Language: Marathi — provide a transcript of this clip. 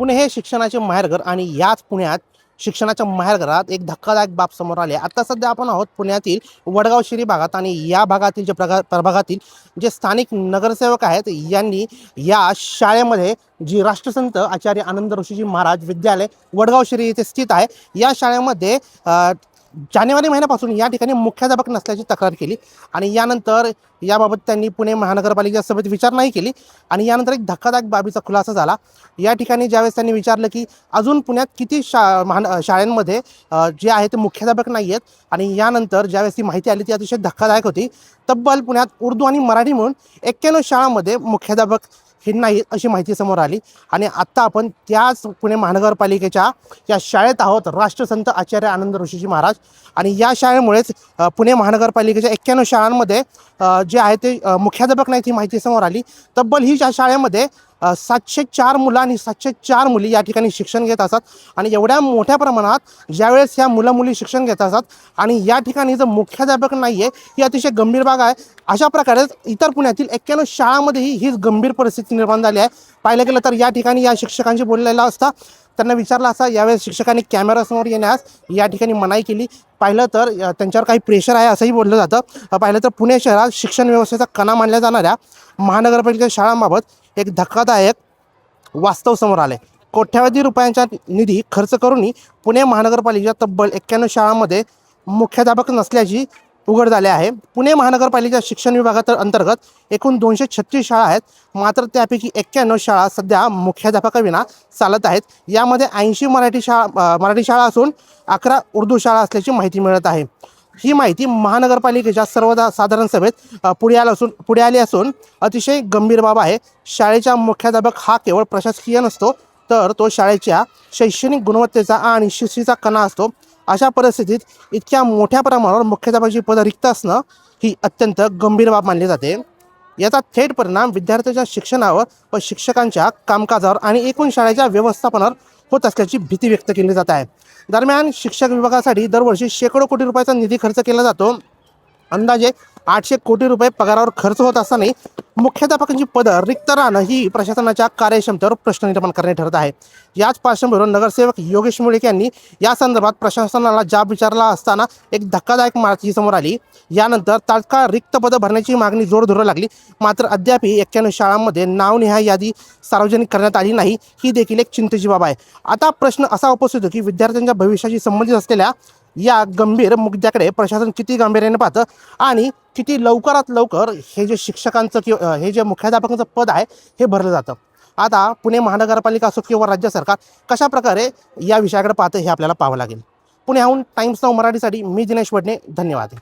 पुणे हे शिक्षणाचे माहेरघर आणि याच पुण्यात शिक्षणाच्या माहेरघरात एक धक्कादायक बाब समोर आले। आता सध्या आपण आहोत पुण्यातील वडगाव शिरी भागात आणि या भागातील जे प्रभागातील जे स्थानिक नगरसेवक आहेत यांनी या शाळेमध्ये जी राष्ट्रसंत आचार्य आनंद ऋषीजी महाराज विद्यालय वडगाव शिरी येथे स्थित आहे या शाळेमध्ये जानेवारी महिन्यापासून या ठिकाणी मुख्याध्यापक नसल्याची तक्रार केली आणि यानंतर याबाबत त्यांनी पुणे महानगरपालिका सभेत विचारणाही केली आणि यानंतर एक धक्कादायक बाबीचा खुलासा झाला। या ठिकाणी ज्यावेळेस त्यांनी विचारलं की अजून पुण्यात किती शाळांमध्ये जे आहे ते मुख्याध्यापक नाही आहेत आणि यानंतर ज्यावेळेस ती माहिती आली ती अतिशय धक्कादायक होती। तब्बल पुण्यात उर्दू आणि मराठी म्हणून 91 शाळांमध्ये मुख्याध्यापक हे नाही अशी माहिती समोर आली आणि आत्ता आपण त्याच पुणे महानगरपालिकेच्या या शाळेत आहोत, राष्ट्रसंत आचार्य आनंद ऋषीजी महाराज। आणि या शाळेमुळेच पुणे महानगरपालिकेच्या 91 शाळांमध्ये जे आहे ते मुख्याध्यापक नाही ही माहिती समोर आली। तब्बल ही ज्या शाळेमध्ये 704 मुलं आणि 704 मुली या ठिकाणी शिक्षण घेत असतात आणि एवढ्या मोठ्या प्रमाणात ज्यावेळेस ह्या मुलं मुली शिक्षण घेत असतात आणि या ठिकाणी जर मुख्याध्यापक नाही आहे ही अतिशय गंभीर बाब आहे। अशा प्रकारे इतर पुण्यातील 91 शाळांमध्येही ही गंभीर परिस्थिती निर्माण झाली आहे। पाहिलं गेलं तर या ठिकाणी या शिक्षकांशी बोललेला असता त्यांना विचारलं असता, यावेळेस शिक्षकांनी कॅमेरासमोर येण्यास या ठिकाणी मनाई केली। पाहिलं तर त्यांच्यावर काही प्रेशर आहे असंही बोललं जातं। पाहिलं तर पुणे शहरात शिक्षण व्यवस्थेचा कणा मानल्या जाणाऱ्या महानगरपालिका शाळांबाबत एक धक्कादायक वास्तव समोर आले। कोट्यावधी रुपयांचा निधी खर्च करूनही पुणे महानगरपालिकेच्या तब्बल 91 शाळांमध्ये मुख्याध्यापक नसल्याची उघड झाले आहे। पुणे महानगरपालिका शिक्षण विभागात अंतर्गत एकूण 236 शाळा आहेत, मात्र त्यापैकी 91 शाळा सध्या मुख्याध्यापकाविना चालत आहेत। यामध्ये 80 मराठी शाळा असून 11 उर्दू शाळा असल्याची माहिती मिळत आहे। ही माहिती महानगरपालिकेच्या सर्वसाधारण सभेत पुढे आली असून अतिशय गंभीर बाब आहे। शाळेचा मुख्याध्यापक हा केवळ प्रशासकीय नसतो तर तो शाळेच्या शैक्षणिक गुणवत्तेचा आणि शिस्तीचा कणा असतो। अशा परिस्थितीत इतक्या मोठ्या प्रमाणावर मुख्याध्यापकाची पदं रिक्त असणं ही अत्यंत गंभीर बाब मानली जाते। याचा थेट परिणाम विद्यार्थ्यांच्या शिक्षणावर व शिक्षकांच्या कामकाजावर आणि एकूण शाळेच्या व्यवस्थापनावर होत असल्याची भीती व्यक्त केली जात आहे। दरम्यान शिक्षक विभागासाठी दरवर्षी शेकडो कोटी रुपयाचा निधी खर्च केला जातो। अंदाजे 800 कोटी रुपये पगारावर खर्च होत असतानाही मुख्याध्यापकांची पदं रिक्त राहणं ही प्रशासनाच्या कार्यक्षमतेवर प्रश्न निर्माण करणे ठरत आहे। याच पार्श्वभूमीवर नगरसेवक योगेश मुळीक यांनी या संदर्भात प्रशासनाला जाब विचारला असताना एक धक्कादायक माहिती समोर आली। यानंतर तात्काळ रिक्त पदं भरण्याची मागणी जोर धरू लागली, मात्र अद्याप 91 शाळांमध्ये नावनिहाय यादी सार्वजनिक करण्यात आली नाही, ही देखील एक चिंतेची बाब आहे। आता प्रश्न असा उपस्थित होतो की विद्यार्थ्यांच्या भविष्याशी संबंधित असलेल्या या गंभीर मुद्द्याकडे प्रशासन किती गांभीर्याने पाहतं आणि किती लवकरात लवकर हे जे शिक्षकांचं किंवा हे जे मुख्याध्यापकांचं पद आहे हे भरलं जातं। आता पुणे महानगरपालिका असो किंवा राज्य सरकार कशा प्रकारे या विषयाकडे पाहतं हे आपल्याला पाहावं लागेल। पुण्याहून टाइम्स नाऊ मराठीसाठी मी दिनेश वडणे, धन्यवाद।